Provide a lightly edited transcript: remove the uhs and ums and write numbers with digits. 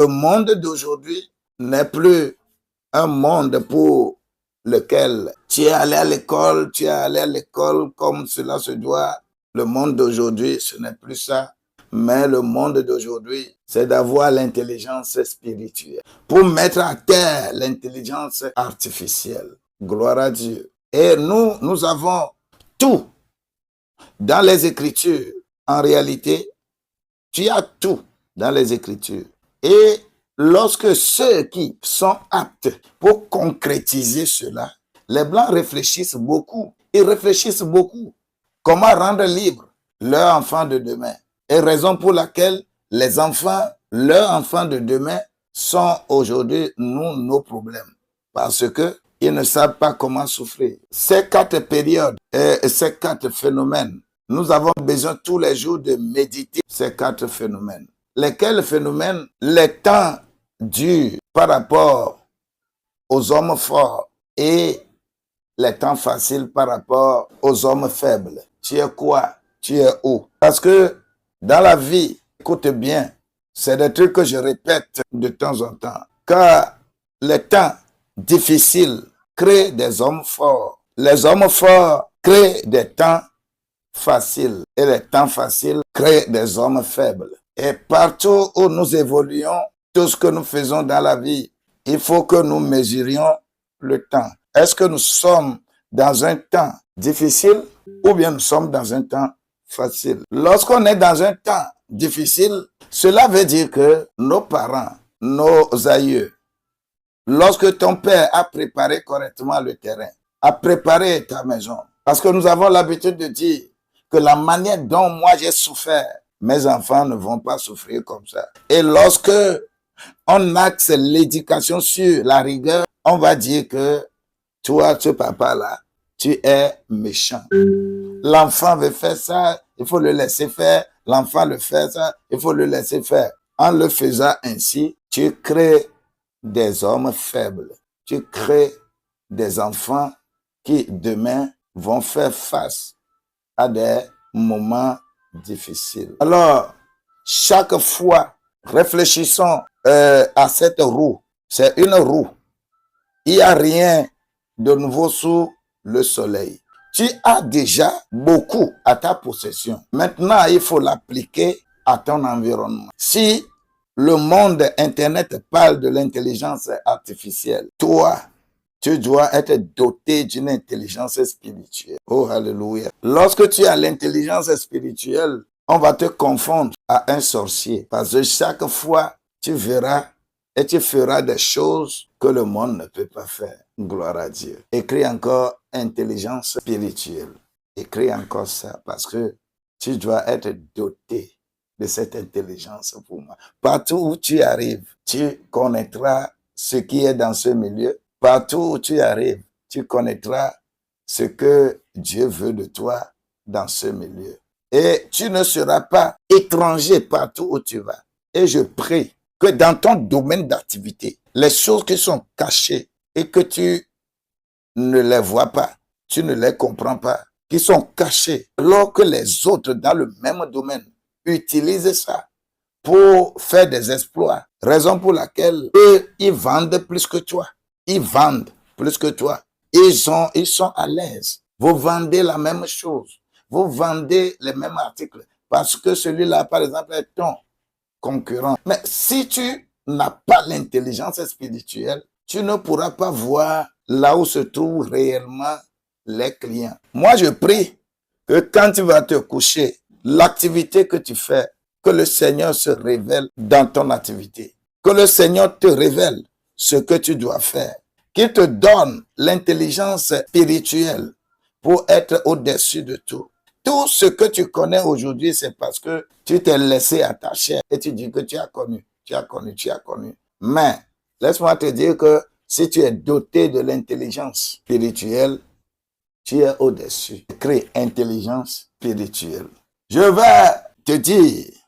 Le monde d'aujourd'hui n'est plus un monde pour lequel tu es allé à l'école, tu es allé à l'école comme cela se doit. Le monde d'aujourd'hui, ce n'est plus ça. Mais le monde d'aujourd'hui, c'est d'avoir l'intelligence spirituelle pour mettre à terre l'intelligence artificielle. Gloire à Dieu. Et nous avons tout dans les Écritures. En réalité, tu as tout dans les Écritures. Et lorsque ceux qui sont aptes pour concrétiser cela, les Blancs réfléchissent beaucoup. Ils réfléchissent beaucoup. Comment rendre libre leurs enfants de demain? Et raison pour laquelle leurs enfants de demain sont aujourd'hui nos problèmes. Parce que ils ne savent pas comment souffrir. Ces 4 périodes et ces 4 phénomènes, nous avons besoin tous les jours de méditer ces 4 phénomènes. Lesquels phénomènes? Les temps durs par rapport aux hommes forts et les temps faciles par rapport aux hommes faibles. Tu es quoi? Tu es où? Parce que dans la vie, écoute bien, c'est des trucs que je répète de temps en temps. Car les temps difficiles créent des hommes forts. Les hommes forts créent des temps faciles. Et les temps faciles créent des hommes faibles. Et partout où nous évoluons, tout ce que nous faisons dans la vie, il faut que nous mesurions le temps. Est-ce que nous sommes dans un temps difficile ou bien nous sommes dans un temps facile? Lorsqu'on est dans un temps difficile, cela veut dire que nos parents, nos aïeux, lorsque ton père a préparé correctement le terrain, a préparé ta maison, parce que nous avons l'habitude de dire que la manière dont moi j'ai souffert, mes enfants ne vont pas souffrir comme ça. Et lorsque on axe l'éducation sur la rigueur, on va dire que toi, ce papa-là, tu es méchant. L'enfant veut faire ça, il faut le laisser faire. L'enfant le fait ça, il faut le laisser faire. En le faisant ainsi, tu crées des hommes faibles. Tu crées des enfants qui demain vont faire face à des moments difficiles. Alors, chaque fois, réfléchissons à cette roue. C'est une roue. Il n'y a rien de nouveau sous le soleil. Tu as déjà beaucoup à ta possession. Maintenant, il faut l'appliquer à ton environnement. Si le monde Internet parle de l'intelligence artificielle, toi, tu dois être doté d'une intelligence spirituelle. Oh, alléluia. Lorsque tu as l'intelligence spirituelle, on va te confondre à un sorcier. Parce que chaque fois, tu verras et tu feras des choses que le monde ne peut pas faire. Gloire à Dieu. Écris encore intelligence spirituelle. Écris encore ça parce que tu dois être doté de cette intelligence pour moi. Partout où tu arrives, tu connaîtras ce qui est dans ce milieu. Partout où tu arrives, tu connaîtras ce que Dieu veut de toi dans ce milieu. Et tu ne seras pas étranger partout où tu vas. Et je prie que dans ton domaine d'activité, les choses qui sont cachées et que tu ne les vois pas, tu ne les comprends pas, qui sont cachées, alors que les autres dans le même domaine utilisent ça pour faire des exploits. Raison pour laquelle eux, ils vendent plus que toi. Ils vendent plus que toi. Ils sont à l'aise. Vous vendez la même chose. Vous vendez les mêmes articles. Parce que celui-là, par exemple, est ton concurrent. Mais si tu n'as pas l'intelligence spirituelle, tu ne pourras pas voir là où se trouvent réellement les clients. Moi, je prie que quand tu vas te coucher, l'activité que tu fais, que le Seigneur se révèle dans ton activité. Que le Seigneur te révèle ce que tu dois faire. Qu'il te donne l'intelligence spirituelle pour être au-dessus de tout. Tout ce que tu connais aujourd'hui, c'est parce que tu t'es laissé attacher et tu dis que tu as connu. Mais laisse-moi te dire que si tu es doté de l'intelligence spirituelle, tu es au-dessus. Crée intelligence spirituelle. Je vais te dire